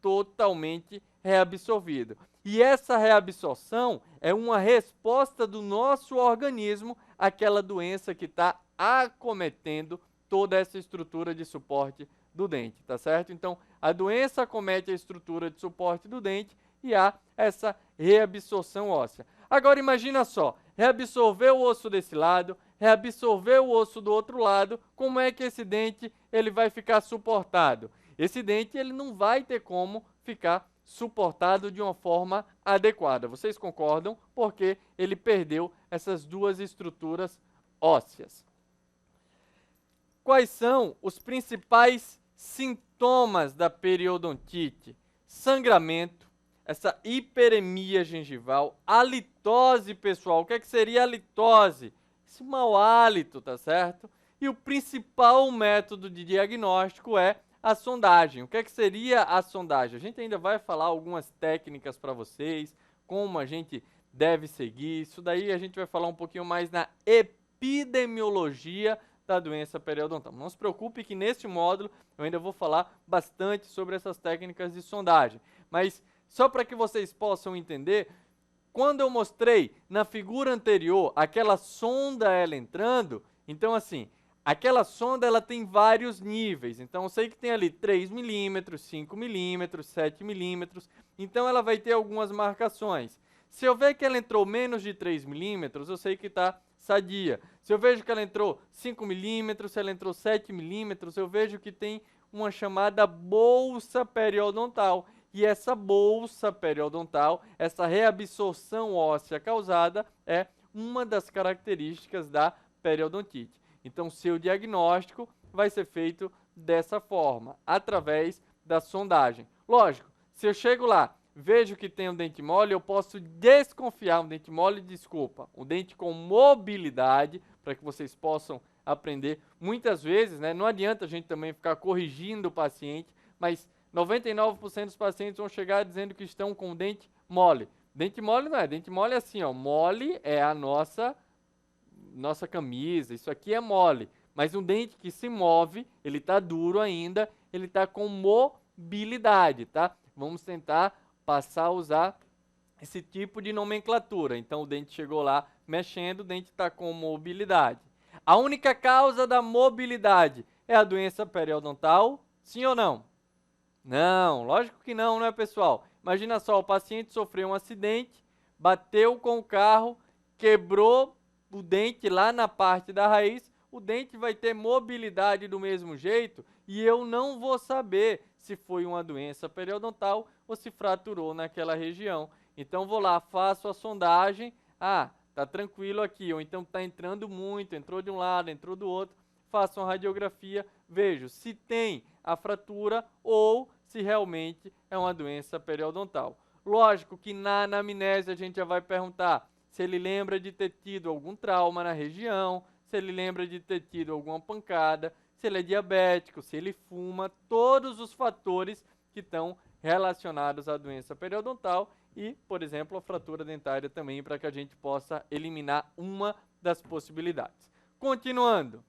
totalmente reabsorvido. E essa reabsorção é uma resposta do nosso organismo àquela doença que está acometendo toda essa estrutura de suporte do dente, tá certo? Então, a doença acomete a estrutura de suporte do dente e a essa reabsorção óssea. Agora imagina só, reabsorver o osso desse lado, reabsorver o osso do outro lado, como é que esse dente ele vai ficar suportado? Esse dente ele não vai ter como ficar suportado de uma forma adequada. Vocês concordam? Porque ele perdeu essas duas estruturas ósseas. Quais são os principais sintomas da periodontite? Sangramento, essa hiperemia gengival, halitose, pessoal. O que seria halitose? Esse mau hálito, tá certo? E o principal método de diagnóstico é a sondagem. O que seria a sondagem? A gente ainda vai falar algumas técnicas para vocês, como a gente deve seguir. Isso daí a gente vai falar um pouquinho mais na epidemiologia da doença periodontal. Não se preocupe que neste módulo eu ainda vou falar bastante sobre essas técnicas de sondagem. Mas só para que vocês possam entender, quando eu mostrei na figura anterior aquela sonda ela entrando, então assim, aquela sonda ela tem vários níveis. Então eu sei que tem ali 3 milímetros, 5 milímetros, 7 milímetros. Então ela vai ter algumas marcações. Se eu ver que ela entrou menos de 3 milímetros, eu sei que está sadia. Se eu vejo que ela entrou 5 milímetros, se ela entrou 7 milímetros, eu vejo que tem uma chamada bolsa periodontal. E essa bolsa periodontal, essa reabsorção óssea causada, é uma das características da periodontite. Então, seu diagnóstico vai ser feito dessa forma, através da sondagem. Lógico, se eu chego lá, vejo que tem um dente mole, eu posso desconfiar, um dente mole, desculpa, um dente com mobilidade, para que vocês possam aprender. Muitas vezes, né, não adianta a gente também ficar corrigindo o paciente, mas 99% dos pacientes vão chegar dizendo que estão com dente mole. Dente mole não é, dente mole é assim, ó, mole é a nossa camisa, isso aqui é mole. Mas um dente que se move, ele está duro ainda, ele está com mobilidade, tá? Vamos tentar passar a usar esse tipo de nomenclatura. Então o dente chegou lá mexendo, o dente está com mobilidade. A única causa da mobilidade é a doença periodontal? Sim ou não? Não, lógico que não, né, pessoal? Imagina só, o paciente sofreu um acidente, bateu com o carro, quebrou o dente lá na parte da raiz, o dente vai ter mobilidade do mesmo jeito e eu não vou saber se foi uma doença periodontal ou se fraturou naquela região. Então vou lá, faço a sondagem, tá tranquilo aqui, ou então tá entrando muito, entrou de um lado, entrou do outro, faço uma radiografia, vejo se tem a fratura ou se realmente é uma doença periodontal. Lógico que na anamnese a gente já vai perguntar se ele lembra de ter tido algum trauma na região, se ele lembra de ter tido alguma pancada, se ele é diabético, se ele fuma, todos os fatores que estão relacionados à doença periodontal e, por exemplo, a fratura dentária também, para que a gente possa eliminar uma das possibilidades. Continuando.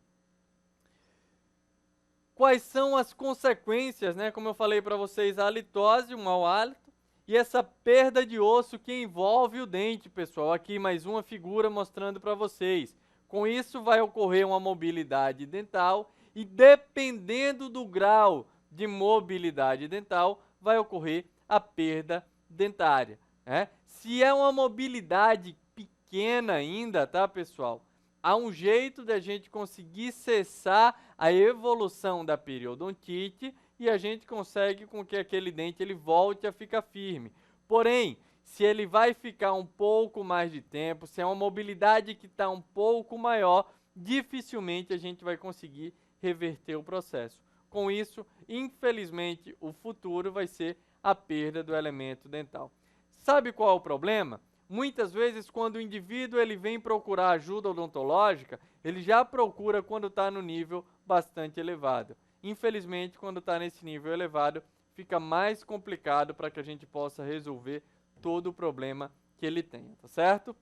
Quais são as consequências, né? Como eu falei para vocês, a halitose, o mau hálito, e essa perda de osso que envolve o dente, pessoal. Aqui mais uma figura mostrando para vocês. Com isso vai ocorrer uma mobilidade dental e dependendo do grau de mobilidade dental, vai ocorrer a perda dentária, né? Se é uma mobilidade pequena ainda, tá, pessoal? Há um jeito da gente conseguir cessar a evolução da periodontite e a gente consegue com que aquele dente ele volte a ficar firme. Porém, se ele vai ficar um pouco mais de tempo, se é uma mobilidade que está um pouco maior, dificilmente a gente vai conseguir reverter o processo. Com isso, infelizmente, o futuro vai ser a perda do elemento dental. Sabe qual é o problema? Muitas vezes, quando o indivíduo ele vem procurar ajuda odontológica, ele já procura quando está no nível bastante elevado. Infelizmente, quando está nesse nível elevado, fica mais complicado para que a gente possa resolver todo o problema que ele tenha, tá certo?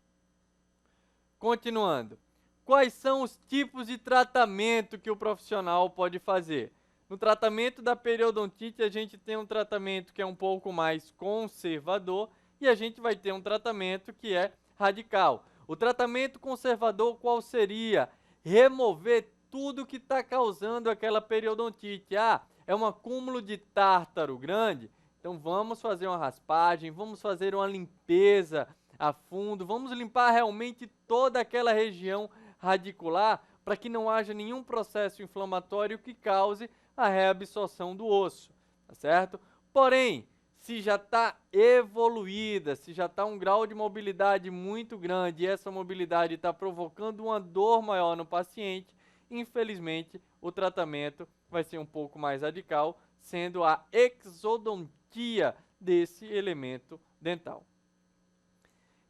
Continuando. Quais são os tipos de tratamento que o profissional pode fazer? No tratamento da periodontite, a gente tem um tratamento que é um pouco mais conservador e a gente vai ter um tratamento que é radical. O tratamento conservador qual seria? Remover tudo que está causando aquela periodontite. É um acúmulo de tártaro grande? Então vamos fazer uma raspagem, vamos fazer uma limpeza a fundo, vamos limpar realmente toda aquela região radicular para que não haja nenhum processo inflamatório que cause a reabsorção do osso, tá certo? Porém, se já está evoluída, se já está um grau de mobilidade muito grande e essa mobilidade está provocando uma dor maior no paciente, infelizmente o tratamento vai ser um pouco mais radical, sendo a exodontia desse elemento dental.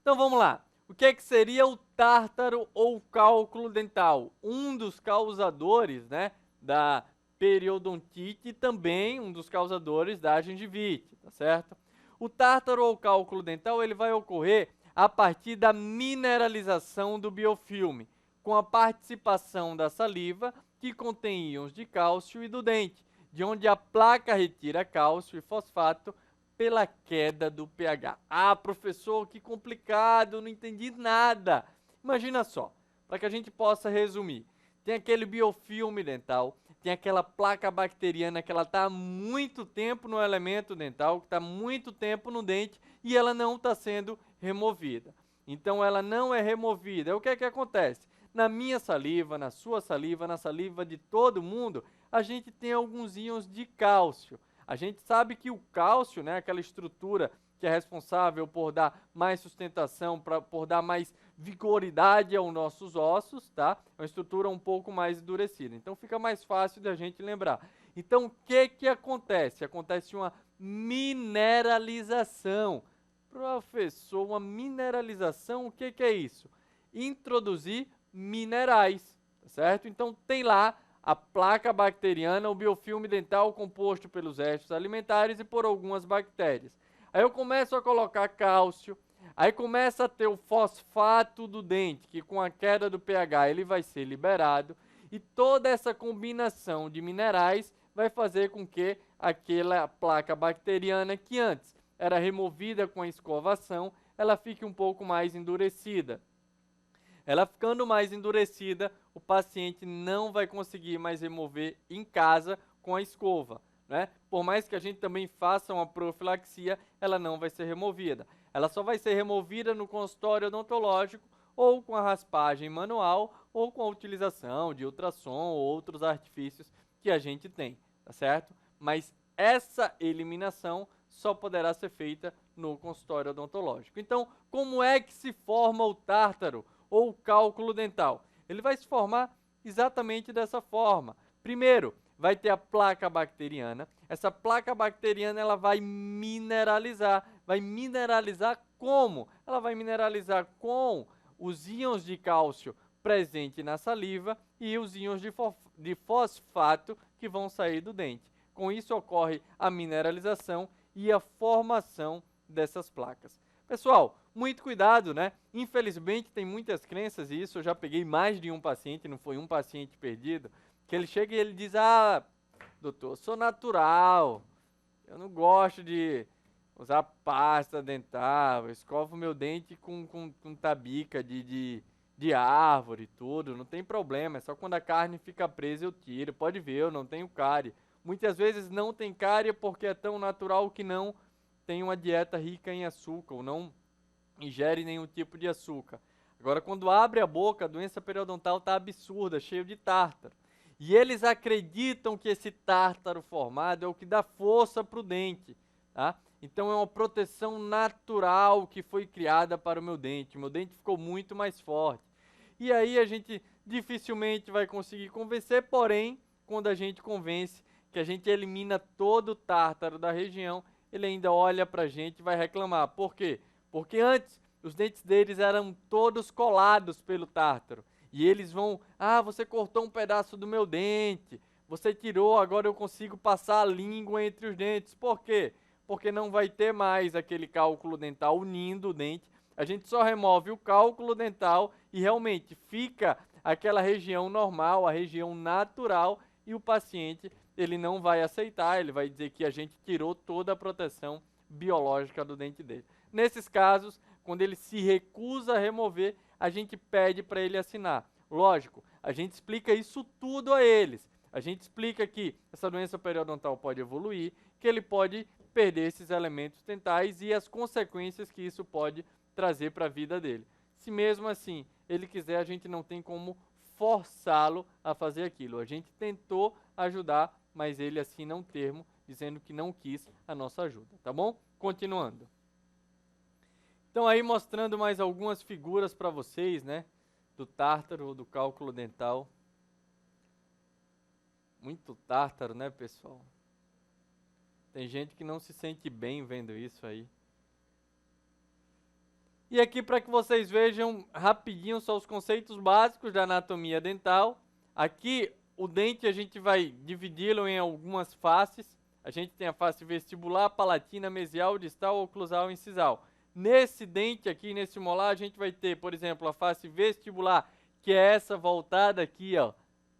Então vamos lá. O que é que seria o tártaro ou cálculo dental? Um dos causadores, né, da periodontite e também um dos causadores da gengivite, tá certo? O tártaro ou cálculo dental ele vai ocorrer a partir da mineralização do biofilme, com a participação da saliva que contém íons de cálcio e do dente, de onde a placa retira cálcio e fosfato pela queda do pH. Ah, professor, que complicado, não entendi nada. Imagina só, para que a gente possa resumir. Tem aquele biofilme dental, tem aquela placa bacteriana que ela está há muito tempo no elemento dental, que está há muito tempo no dente e ela não está sendo removida. Então ela não é removida. O que é que acontece? Na minha saliva, na sua saliva, na saliva de todo mundo, a gente tem alguns íons de cálcio. A gente sabe que o cálcio, né, aquela estrutura que é responsável por dar mais sustentação, por dar mais vigoridade aos nossos ossos, tá? É uma estrutura um pouco mais endurecida. Então fica mais fácil da gente lembrar. Então o que acontece? Acontece uma mineralização. Professor, uma mineralização, o que é isso? Introduzir minerais, tá certo? Então tem lá a placa bacteriana, o biofilme dental composto pelos restos alimentares e por algumas bactérias. Aí eu começo a colocar cálcio, aí começa a ter o fosfato do dente, que com a queda do pH ele vai ser liberado, e toda essa combinação de minerais vai fazer com que aquela placa bacteriana que antes era removida com a escovação, ela fique um pouco mais endurecida. Ela ficando mais endurecida, o paciente não vai conseguir mais remover em casa com a escova, né? Por mais que a gente também faça uma profilaxia, ela não vai ser removida. Ela só vai ser removida no consultório odontológico ou com a raspagem manual ou com a utilização de ultrassom ou outros artifícios que a gente tem, tá certo? Mas essa eliminação só poderá ser feita no consultório odontológico. Então, como é que se forma o tártaro ou cálculo dental? Ele vai se formar exatamente dessa forma. Primeiro, vai ter a placa bacteriana. Essa placa bacteriana ela vai mineralizar. Vai mineralizar como? Ela vai mineralizar com os íons de cálcio presentes na saliva e os íons de fosfato que vão sair do dente. Com isso ocorre a mineralização e a formação dessas placas. Pessoal, muito cuidado, né? Infelizmente tem muitas crenças, e isso eu já peguei mais de um paciente, não foi um paciente perdido, que ele chega e ele diz, ah, doutor, sou natural, eu não gosto de usar pasta dental, eu escovo meu dente com tabica de árvore e tudo, não tem problema, é só quando a carne fica presa eu tiro, pode ver, eu não tenho cárie. Muitas vezes não tem cárie porque é tão natural que não tem uma dieta rica em açúcar, ou não ingere nenhum tipo de açúcar. Agora, quando abre a boca, a doença periodontal está absurda, cheio de tártaro. E eles acreditam que esse tártaro formado é o que dá força para o dente, tá? Então é uma proteção natural que foi criada para o meu dente. Meu dente ficou muito mais forte. E aí a gente dificilmente vai conseguir convencer, porém, quando a gente convence que a gente elimina todo o tártaro da região, ele ainda olha pra gente e vai reclamar. Por quê? Porque antes os dentes deles eram todos colados pelo tártaro. E eles vão, ah, você cortou um pedaço do meu dente, você tirou, agora eu consigo passar a língua entre os dentes. Por quê? Porque não vai ter mais aquele cálculo dental unindo o dente. A gente só remove o cálculo dental e realmente fica aquela região normal, a região natural, e o paciente ele não vai aceitar, ele vai dizer que a gente tirou toda a proteção biológica do dente dele. Nesses casos, quando ele se recusa a remover, a gente pede para ele assinar. Lógico, a gente explica isso tudo a eles. A gente explica que essa doença periodontal pode evoluir, que ele pode perder esses elementos dentais e as consequências que isso pode trazer para a vida dele. Se mesmo assim ele quiser, a gente não tem como forçá-lo a fazer aquilo. A gente tentou ajudar, mas ele assim não termo, dizendo que não quis a nossa ajuda, tá bom? Continuando. Então aí mostrando mais algumas figuras para vocês, né? Do tártaro ou do cálculo dental. Muito tártaro, né, pessoal? Tem gente que não se sente bem vendo isso aí. E aqui para que vocês vejam rapidinho só os conceitos básicos da anatomia dental. Aqui o dente a gente vai dividi-lo em algumas faces. A gente tem a face vestibular, palatina, mesial, distal, oclusal e incisal. Nesse dente aqui, nesse molar, a gente vai ter, por exemplo, a face vestibular, que é essa voltada aqui, ó,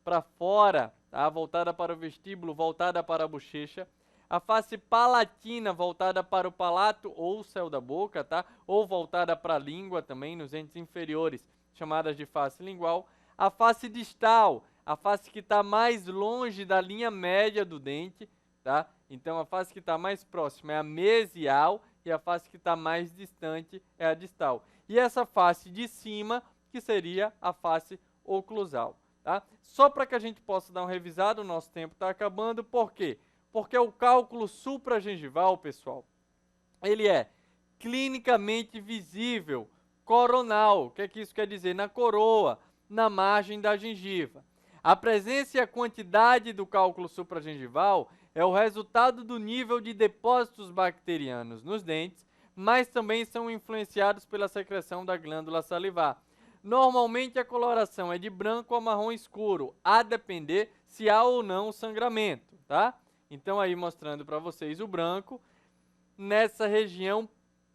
para fora, tá? Voltada para o vestíbulo, voltada para a bochecha. A face palatina voltada para o palato ou o céu da boca, tá? Ou voltada para a língua também, nos dentes inferiores, chamadas de face lingual. A face distal, a face que está mais longe da linha média do dente, tá? Então a face que está mais próxima é a mesial e a face que está mais distante é a distal. E essa face de cima, que seria a face oclusal, tá? Só para que a gente possa dar uma revisada, o nosso tempo está acabando, por quê? Porque o cálculo supragengival, pessoal, ele é clinicamente visível, coronal. O que é que isso quer dizer? Na coroa, na margem da gengiva. A presença e a quantidade do cálculo supragengival é o resultado do nível de depósitos bacterianos nos dentes, mas também são influenciados pela secreção da glândula salivar. Normalmente a coloração é de branco a marrom escuro, a depender se há ou não sangramento, tá? Então aí mostrando para vocês o branco, nessa região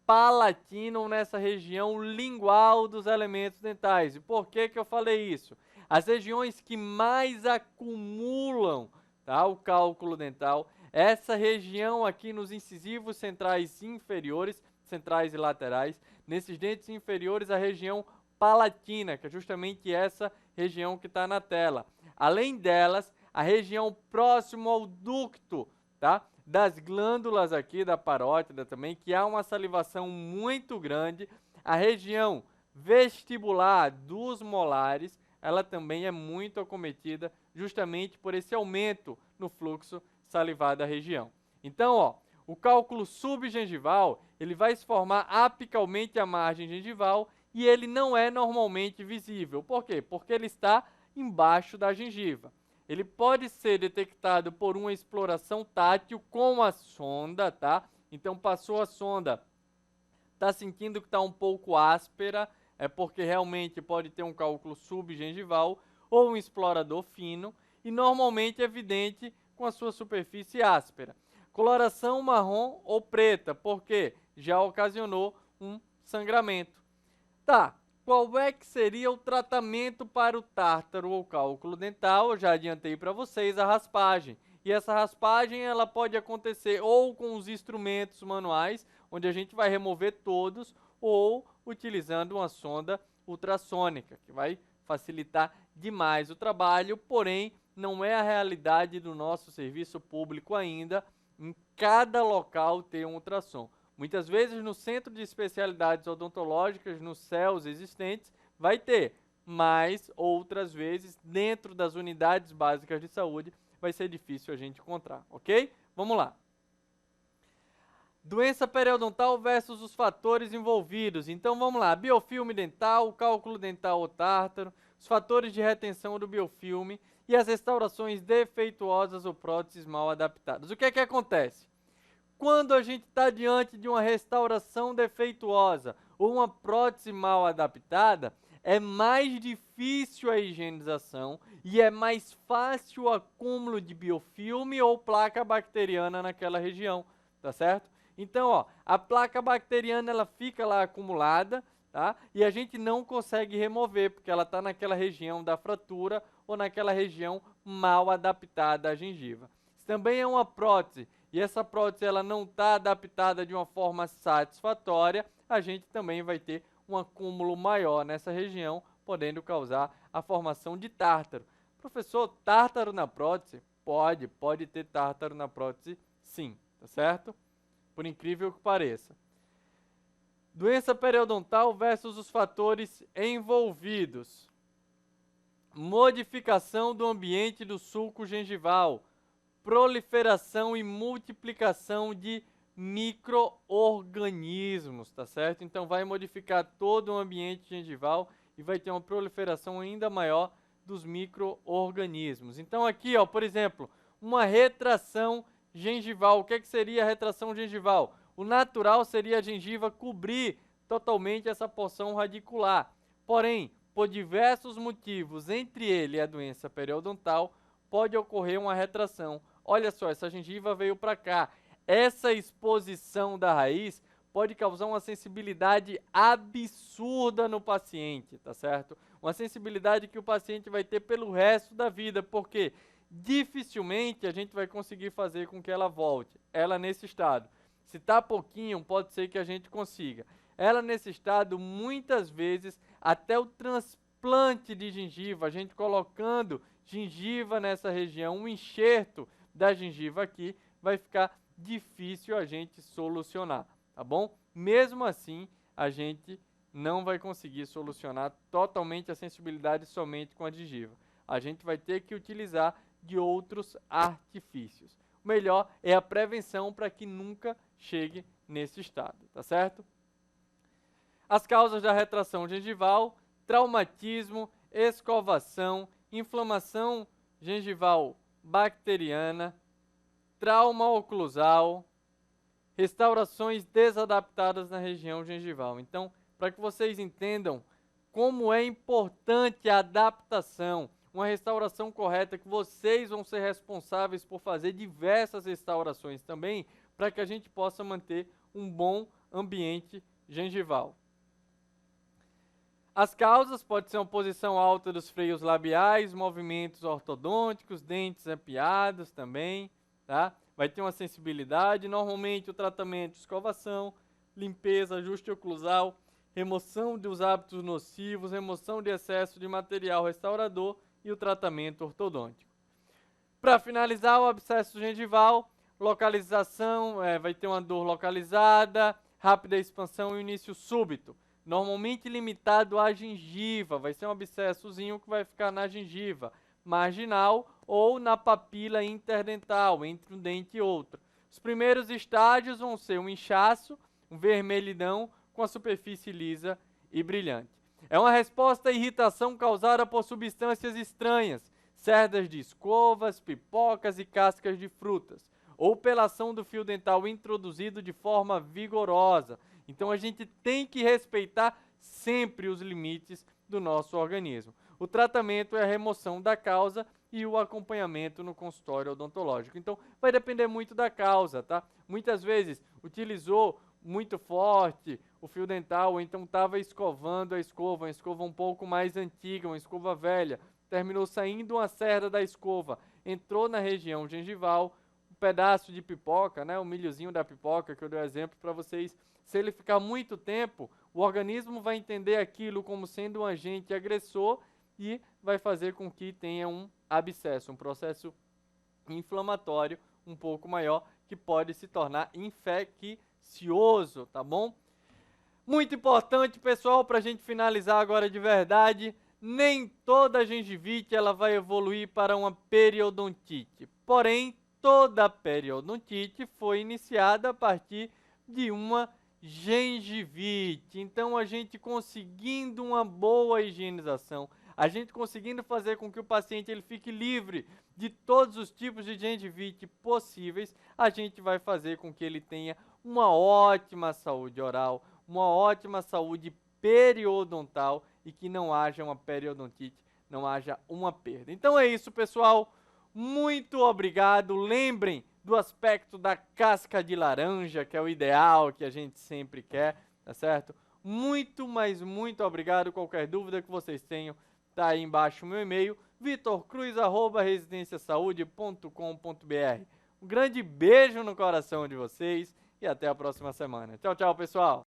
palatina ou nessa região lingual dos elementos dentais. E por que que eu falei isso? As regiões que mais acumulam, tá, o cálculo dental, essa região aqui nos incisivos centrais inferiores, centrais e laterais, nesses dentes inferiores a região palatina, que é justamente essa região que está na tela. Além delas, a região próximo ao ducto, tá? Das glândulas aqui da parótida também, que há uma salivação muito grande. A região vestibular dos molares, ela também é muito acometida justamente por esse aumento no fluxo salivar da região. Então, ó, o cálculo subgengival, ele vai se formar apicalmente à margem gengival e ele não é normalmente visível. Por quê? Porque ele está embaixo da gengiva. Ele pode ser detectado por uma exploração tátil com a sonda, tá? Então passou a sonda, está sentindo que está um pouco áspera, é porque realmente pode ter um cálculo subgengival ou um explorador fino e normalmente é evidente com a sua superfície áspera. Coloração marrom ou preta, porque já ocasionou um sangramento. Tá. Qual é que seria o tratamento para o tártaro ou cálculo dental? Eu já adiantei para vocês a raspagem. E essa raspagem ela pode acontecer ou com os instrumentos manuais, onde a gente vai remover todos, ou utilizando uma sonda ultrassônica, que vai facilitar demais o trabalho, porém não é a realidade do nosso serviço público ainda, em cada local ter um ultrassom. Muitas vezes no centro de especialidades odontológicas, nos CELs existentes, vai ter, mas outras vezes dentro das unidades básicas de saúde vai ser difícil a gente encontrar, ok? Vamos lá. Doença periodontal versus os fatores envolvidos. Então vamos lá, biofilme dental, cálculo dental ou tártaro, os fatores de retenção do biofilme e as restaurações defeituosas ou próteses mal adaptadas. O que é que acontece? Quando a gente está diante de uma restauração defeituosa ou uma prótese mal adaptada, é mais difícil a higienização e é mais fácil o acúmulo de biofilme ou placa bacteriana naquela região, tá certo? Então, ó, a placa bacteriana ela fica lá acumulada, tá? E a gente não consegue remover porque ela está naquela região da fratura ou naquela região mal adaptada à gengiva. Isso também é uma prótese. E essa prótese ela não está adaptada de uma forma satisfatória, a gente também vai ter um acúmulo maior nessa região, podendo causar a formação de tártaro. Professor, tártaro na prótese? Pode ter tártaro na prótese, sim, tá certo? por incrível que pareça. Doença periodontal versus os fatores envolvidos. Modificação do ambiente do sulco gengival, proliferação e multiplicação de micro-organismos, tá certo? Então vai modificar todo o ambiente gengival e vai ter uma proliferação ainda maior dos micro-organismos. Então aqui, ó, por exemplo, uma retração gengival. O que seria a retração gengival? O natural seria a gengiva cobrir totalmente essa porção radicular. Porém, por diversos motivos, entre ele a doença periodontal, pode ocorrer uma retração. Olha só, essa gengiva veio para cá. Essa exposição da raiz pode causar uma sensibilidade absurda no paciente, tá certo? Uma sensibilidade que o paciente vai ter pelo resto da vida, porque dificilmente a gente vai conseguir fazer com que ela volte, ela nesse estado. Se está pouquinho, pode ser que a gente consiga. Ela nesse estado, muitas vezes, até o transplante de gengiva, a gente colocando gengiva nessa região, um enxerto da gengiva aqui, vai ficar difícil a gente solucionar, tá bom? Mesmo assim, a gente não vai conseguir solucionar totalmente a sensibilidade somente com a gengiva. A gente vai ter que utilizar de outros artifícios. O melhor é a prevenção para que nunca chegue nesse estado, tá certo? As causas da retração gengival: traumatismo, escovação, inflamação gengival bacteriana, trauma oclusal, restaurações desadaptadas na região gengival. Então, para que vocês entendam como é importante a adaptação, uma restauração correta, que vocês vão ser responsáveis por fazer diversas restaurações também, para que a gente possa manter um bom ambiente gengival. As causas podem ser uma posição alta dos freios labiais, movimentos ortodônticos, dentes arqueados também, tá? Vai ter uma sensibilidade. Normalmente o tratamento de escovação, limpeza, ajuste oclusal, remoção dos hábitos nocivos, remoção de excesso de material restaurador e o tratamento ortodôntico. Para finalizar, o abscesso gengival, localização, vai ter uma dor localizada, rápida expansão e início súbito. Normalmente limitado à gengiva, vai ser um abscessozinho que vai ficar na gengiva marginal ou na papila interdental, entre um dente e outro. Os primeiros estágios vão ser um inchaço, um vermelhidão com a superfície lisa e brilhante. É uma resposta à irritação causada por substâncias estranhas, cerdas de escovas, pipocas e cascas de frutas, ou pela ação do fio dental introduzido de forma vigorosa. Então a gente tem que respeitar sempre os limites do nosso organismo. O tratamento é a remoção da causa e o acompanhamento no consultório odontológico. Então vai depender muito da causa, tá? Muitas vezes utilizou muito forte o fio dental, ou então estava escovando a escova, uma escova um pouco mais antiga, uma escova velha, terminou saindo uma cerda da escova, entrou na região gengival, um pedaço de pipoca, né, o milhozinho da pipoca que eu dei exemplo para vocês. Se ele ficar muito tempo, o organismo vai entender aquilo como sendo um agente agressor e vai fazer com que tenha um abscesso, um processo inflamatório um pouco maior, que pode se tornar infeccioso, tá bom? Muito importante, pessoal, para a gente finalizar agora de verdade, nem toda gengivite ela vai evoluir para uma periodontite. Porém, toda periodontite foi iniciada a partir de uma gengivite. Então, a gente conseguindo uma boa higienização, a gente conseguindo fazer com que o paciente ele fique livre de todos os tipos de gengivite possíveis, a gente vai fazer com que ele tenha uma ótima saúde oral, uma ótima saúde periodontal e que não haja uma periodontite, não haja uma perda. Então é isso, pessoal. Muito obrigado. Lembrem do aspecto da casca de laranja, que é o ideal que a gente sempre quer, tá certo? Muito, mas muito obrigado. Qualquer dúvida que vocês tenham, tá aí embaixo o meu e-mail, vitorcruz@residenciasaude.com.br. Um grande beijo no coração de vocês e até a próxima semana. Tchau, tchau, pessoal!